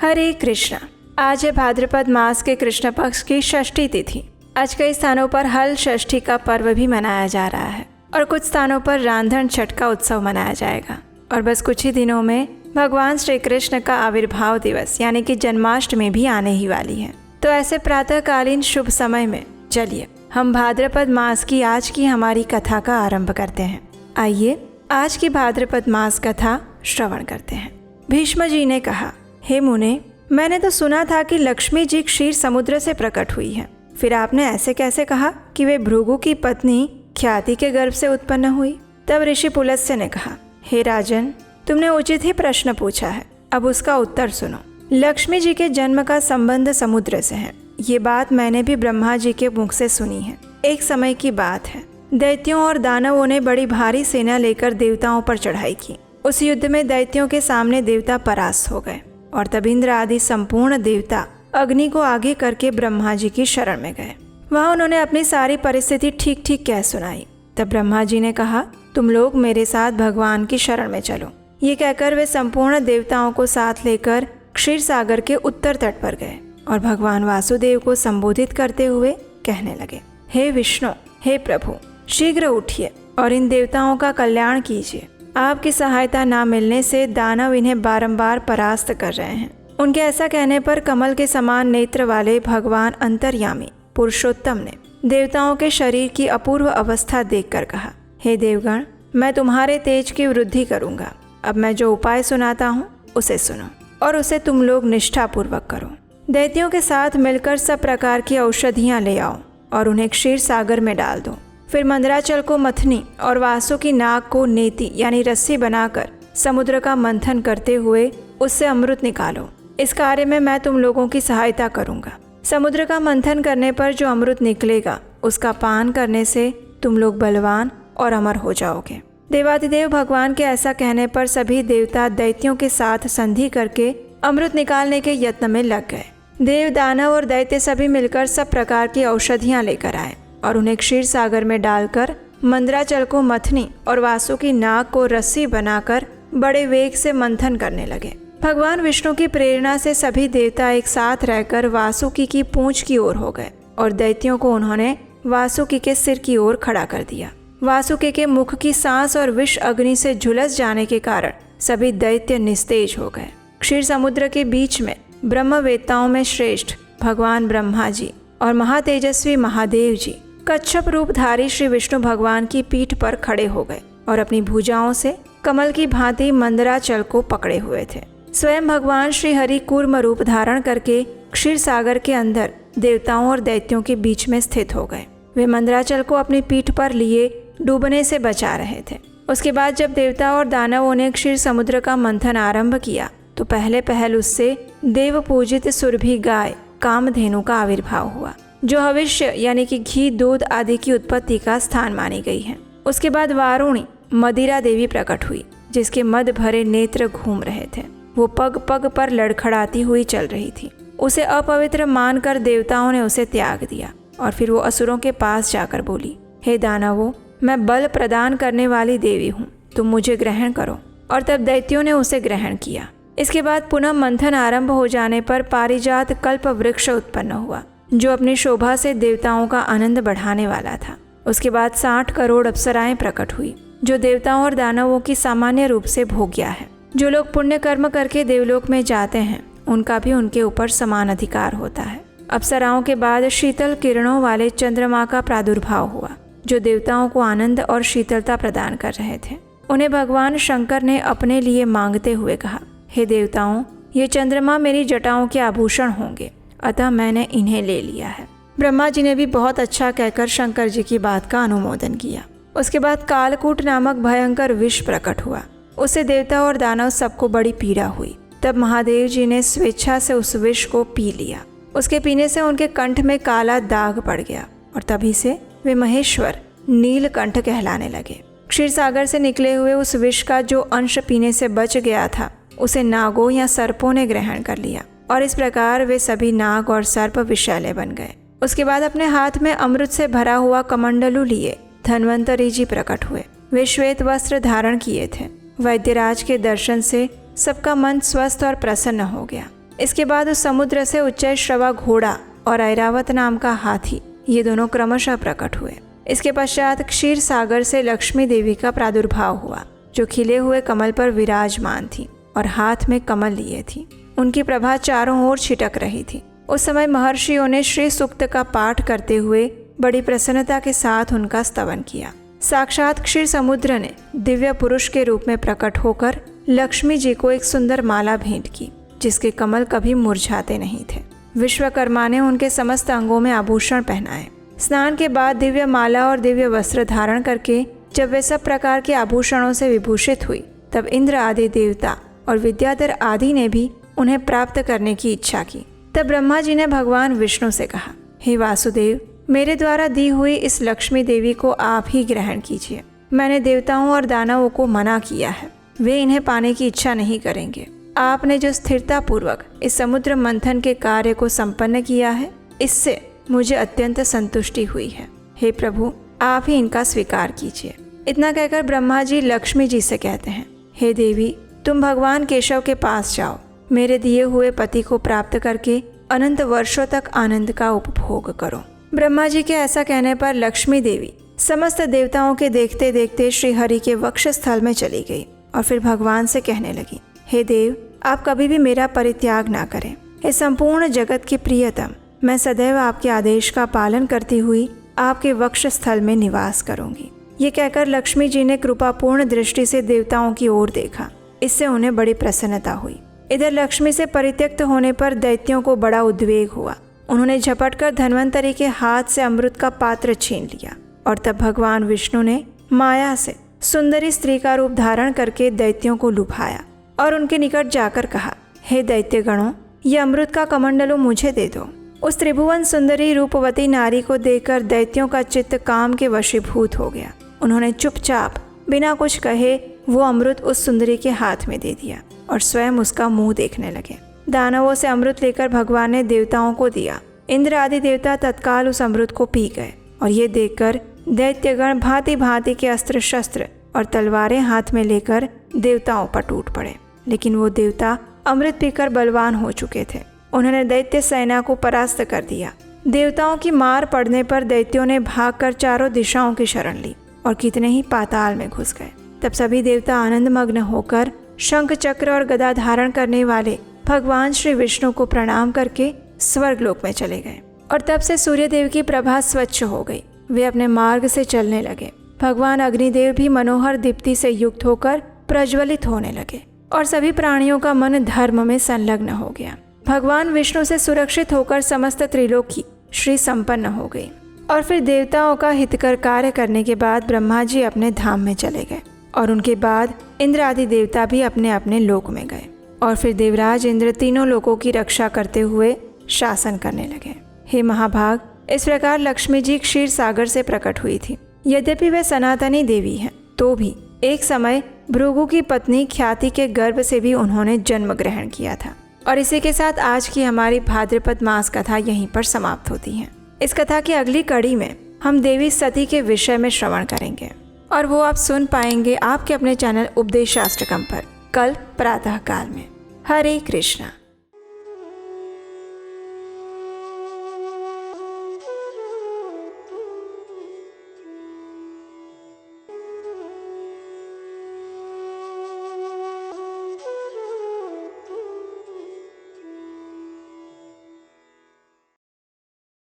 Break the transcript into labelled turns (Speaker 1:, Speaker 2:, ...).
Speaker 1: हरे कृष्णा। आज है भाद्रपद मास के कृष्ण पक्ष की षष्ठी तिथि। आज कई स्थानों पर हल षष्ठी का पर्व भी मनाया जा रहा है और कुछ स्थानों पर रांधन छठ का उत्सव मनाया जाएगा। और बस कुछ ही दिनों में भगवान श्री कृष्ण का आविर्भाव दिवस यानी कि जन्माष्टमी भी आने ही वाली है। तो ऐसे प्रातःकालीन शुभ समय में चलिए हम भाद्रपद मास की आज की हमारी कथा का आरंभ करते हैं। आइए आज की भाद्रपद मास कथा श्रवण करते हैं। भीष्म जी ने कहा, हे मुने, मैंने तो सुना था कि लक्ष्मी जी क्षीर समुद्र से प्रकट हुई है। फिर आपने ऐसे कैसे कहा कि वे भृगु की पत्नी ख्याति के गर्भ से उत्पन्न हुई? तब ऋषि पुलस्त्य ने कहा, हे राजन, तुमने उचित ही प्रश्न पूछा है। अब उसका उत्तर सुनो। लक्ष्मी जी के जन्म का संबंध समुद्र से है। ये बात मैंने भी ब्रह्मा जी के मुख से सुनी है। एक समय की बात है, दैत्यों और दानवों ने बड़ी भारी सेना लेकर देवताओं पर चढ़ाई की। उस युद्ध में दैत्यों के सामने देवता परास्त हो गए और तब इंद्र आदि संपूर्ण देवता अग्नि को आगे करके ब्रह्मा जी की शरण में गए। वहां उन्होंने अपनी सारी परिस्थिति ठीक ठीक कह सुनाई। तब ब्रह्मा जी ने कहा, तुम लोग मेरे साथ भगवान की शरण में चलो। ये कहकर वे संपूर्ण देवताओं को साथ लेकर क्षीर सागर के उत्तर तट पर गए और भगवान वासुदेव को संबोधित करते हुए कहने लगे, हे विष्णु, हे प्रभु, शीघ्र उठिए और इन देवताओं का कल्याण कीजिए। आपकी सहायता न मिलने से दानव इन्हें बारंबार परास्त कर रहे हैं। उनके ऐसा कहने पर कमल के समान नेत्र वाले भगवान अंतर्यामी पुरुषोत्तम ने देवताओं के शरीर की अपूर्व अवस्था देखकर कहा, हे देवगण, मैं तुम्हारे तेज की वृद्धि करूंगा। अब मैं जो उपाय सुनाता हूँ उसे सुनो और उसे तुम लोग निष्ठापूर्वक करो। दैत्यों के साथ मिलकर सब प्रकार की औषधियाँ ले आओ और उन्हें क्षीर सागर में डाल दो। फिर मंदराचल को मथनी और वासु की नाक को नेति यानी रस्सी बनाकर समुद्र का मंथन करते हुए उससे अमृत निकालो। इस कार्य में मैं तुम लोगों की सहायता करूंगा। समुद्र का मंथन करने पर जो अमृत निकलेगा उसका पान करने से तुम लोग बलवान और अमर हो जाओगे। देवादिदेव भगवान के ऐसा कहने पर सभी देवता दैत्यों के साथ संधि करके अमृत निकालने के यत्न में लग गए। देव, दानव और दैत्य सभी मिलकर सब प्रकार की औषधियाँ लेकर आए और उन्हें क्षीर सागर में डालकर मंदराचल को मथनी और वासु की नाक को रस्सी बनाकर बड़े वेग से मंथन करने लगे। भगवान विष्णु की प्रेरणा से सभी देवता एक साथ रहकर वासुकी की पूंछ की ओर हो गए और दैत्यों को उन्होंने वासुकी के सिर की ओर खड़ा कर दिया। वासुकी के मुख की सांस और विष अग्नि से झुलस जाने के कारण सभी दैत्य निस्तेज हो गए। क्षीर समुद्र के बीच में ब्रह्मवेत्ताओं में श्रेष्ठ भगवान ब्रह्मा जी और महातेजस्वी महादेव जी कच्छप रूपधारी श्री विष्णु भगवान की पीठ पर खड़े हो गए और अपनी भुजाओं से कमल की भांति मंदराचल को पकड़े हुए थे। स्वयं भगवान श्री हरि कूर्म रूप धारण करके क्षीर सागर के अंदर देवताओं और दैत्यों के बीच में स्थित हो गए। वे मंदराचल को अपनी पीठ पर लिए डूबने से बचा रहे थे। उसके बाद जब देवता और दानवों ने क्षीर समुद्र का मंथन आरंभ किया तो पहले पहल उससे देव पूजित सुरभि गाय कामधेनु का आविर्भाव हुआ, जो भविष्य यानी कि घी, दूध आदि की उत्पत्ति का स्थान मानी गई है। उसके बाद वारुणी मदिरा देवी प्रकट हुई, जिसके मद भरे नेत्र घूम रहे थे। वो पग पग पर लड़खड़ाती हुई चल रही थी। उसे अपवित्र मानकर देवताओं ने उसे त्याग दिया और फिर वो असुरों के पास जाकर बोली, हे दानवों, मैं बल प्रदान करने वाली देवी हूँ, तुम मुझे ग्रहण करो। और तब दैत्यों ने उसे ग्रहण किया। इसके बाद पुनः मंथन आरंभ हो जाने पर पारिजात कल्प वृक्ष उत्पन्न हुआ, जो अपनी शोभा से देवताओं का आनंद बढ़ाने वाला था। उसके बाद 60 करोड़ अप्सराएं प्रकट हुई, जो देवताओं और दानवों की सामान्य रूप से भोग्या है। जो लोग पुण्य कर्म करके देवलोक में जाते हैं उनका भी उनके ऊपर समान अधिकार होता है। अप्सराओं के बाद शीतल किरणों वाले चंद्रमा का प्रादुर्भाव हुआ, जो देवताओं को आनंद और शीतलता प्रदान कर रहे थे। उन्हें भगवान शंकर ने अपने लिए मांगते हुए कहा, हे देवताओं, ये चंद्रमा मेरी जटाओं के आभूषण होंगे, अतः मैंने इन्हें ले लिया है। ब्रह्मा जी ने भी बहुत अच्छा कहकर शंकर जी की बात का अनुमोदन किया। उसके बाद कालकूट नामक भयंकर विष प्रकट हुआ। उससे देवता और दानव सबको बड़ी पीड़ा हुई। तब महादेव जी ने स्वेच्छा से उस विष को पी लिया। उसके पीने से उनके कंठ में काला दाग पड़ गया और तभी से वे महेश्वर नीलकंठ कहलाने लगे। क्षीर सागर से निकले हुए उस विष का जो अंश पीने से बच गया था उसे नागों या सर्पों ने ग्रहण कर लिया और इस प्रकार वे सभी नाग और सर्प विषैले बन गए। उसके बाद अपने हाथ में अमृत से भरा हुआ कमंडलू लिए धन्वंतरी जी प्रकट हुए। वे श्वेत वस्त्र धारण किए थे। वैद्यराज के दर्शन से सबका मन स्वस्थ और प्रसन्न हो गया। इसके बाद उस समुद्र से उच्चैश्रवा घोड़ा और ऐरावत नाम का हाथी, ये दोनों क्रमशः प्रकट हुए। इसके पश्चात क्षीर सागर से लक्ष्मी देवी का प्रादुर्भाव हुआ, जो खिले हुए कमल पर विराजमान थी और हाथ में कमल लिए थी। उनकी प्रभा चारों ओर छिटक रही थी। उस समय महर्षियों ने श्री सूक्त का पाठ करते हुए बड़ी प्रसन्नता के साथ उनका स्तवन किया। साक्षात क्षीर समुद्र ने दिव्य पुरुष के रूप में प्रकट होकर लक्ष्मी जी को एक सुंदर माला भेंट की, जिसके कमल कभी मुरझाते नहीं थे। विश्वकर्मा ने उनके समस्त अंगों में आभूषण पहनाए। स्नान के बाद दिव्य माला और दिव्य वस्त्र धारण करके जब वे सब प्रकार के आभूषणों से विभूषित हुई, तब इंद्र आदि देवता और विद्याधर आदि ने भी उन्हें प्राप्त करने की इच्छा की। तब ब्रह्मा जी ने भगवान विष्णु से कहा, हे वासुदेव, मेरे द्वारा दी हुई इस लक्ष्मी देवी को आप ही ग्रहण कीजिए। मैंने देवताओं और दानवों को मना किया है, वे इन्हें पाने की इच्छा नहीं करेंगे। आपने जो स्थिरता पूर्वक इस समुद्र मंथन के कार्य को संपन्न किया है, इससे मुझे अत्यंत संतुष्टि हुई है। हे प्रभु, आप ही इनका स्वीकार कीजिए। इतना कहकर ब्रह्मा जी लक्ष्मी जी से कहते हैं, हे देवी, तुम भगवान केशव के पास जाओ। मेरे दिए हुए पति को प्राप्त करके अनंत वर्षों तक आनंद का उपभोग करो। ब्रह्मा जी के ऐसा कहने पर लक्ष्मी देवी समस्त देवताओं के देखते देखते श्री हरि के वक्ष स्थल में चली गई और फिर भगवान से कहने लगी, हे देव, आप कभी भी मेरा परित्याग ना करें। हे संपूर्ण जगत के प्रियतम, मैं सदैव आपके आदेश का पालन करती हुई आपके वक्ष स्थल में निवास करूंगी। ये कहकर लक्ष्मी जी ने कृपापूर्ण दृष्टि से देवताओं की ओर देखा। इससे उन्हें बड़ी प्रसन्नता हुई। इधर लक्ष्मी से परित्यक्त होने पर दैत्यों को बड़ा उद्वेग हुआ। उन्होंने झपट कर धन्वंतरि के हाथ से अमृत का पात्र छीन लिया और तब भगवान विष्णु ने माया से सुंदरी स्त्री का रूप धारण करके दैत्यों को लुभाया और उनके निकट जाकर कहा, हे दैत्यगणों, ये अमृत का कमंडलू मुझे दे दो। उस त्रिभुवन सुंदरी रूपवती नारी को देखकर दैत्यों का चित्त काम के वशीभूत हो गया। उन्होंने चुपचाप बिना कुछ कहे वो अमृत उस सुंदरी के हाथ में दे दिया और स्वयं उसका मुंह देखने लगे। दानवों से अमृत लेकर भगवान ने देवताओं को दिया। इंद्र आदि देवता तत्काल उस अमृत को पी गए और ये देखकर दैत्यगण भांति भांति के अस्त्र शस्त्र और तलवारें हाथ में लेकर देवताओं पर टूट पड़े। लेकिन वो देवता अमृत पीकर बलवान हो चुके थे। उन्होंने दैत्य सेना को परास्त कर दिया। देवताओं की मार पड़ने पर दैत्यों ने भागकर चारों दिशाओं की शरण ली और कितने ही पाताल में घुस गए। तब सभी देवता आनंदमग्न होकर शंख चक्र और गदा धारण करने वाले भगवान श्री विष्णु को प्रणाम करके स्वर्गलोक में चले गए। और तब से सूर्यदेव की प्रभा स्वच्छ हो गई। वे अपने मार्ग से चलने लगे। भगवान अग्निदेव भी मनोहर दीप्ति से युक्त होकर प्रज्वलित होने लगे और सभी प्राणियों का मन धर्म में संलग्न हो गया। भगवान विष्णु से सुरक्षित होकर समस्त त्रिलोकी श्री संपन्न हो गई। और फिर देवताओं का हितकर कार्य करने के बाद ब्रह्मा जी अपने धाम में चले गए और उनके बाद इंद्र आदि देवता भी अपने अपने लोक में गए। और फिर देवराज इंद्र तीनों लोकों की रक्षा करते हुए शासन करने लगे। हे महाभाग, इस प्रकार लक्ष्मी जी क्षीर सागर से प्रकट हुई थी। यद्यपि वे सनातनी देवी हैं, तो भी एक समय भृगु की पत्नी ख्याति के गर्भ से भी उन्होंने जन्म ग्रहण किया था। और इसी के साथ आज की हमारी भाद्रपद मास कथा यहीं पर समाप्त होती है। इस कथा की अगली कड़ी में हम देवी सती के विषय में श्रवण करेंगे और वो आप सुन पाएंगे आपके अपने चैनल उपदेश शास्त्रकम पर कल प्रातः काल में। हरे कृष्णा।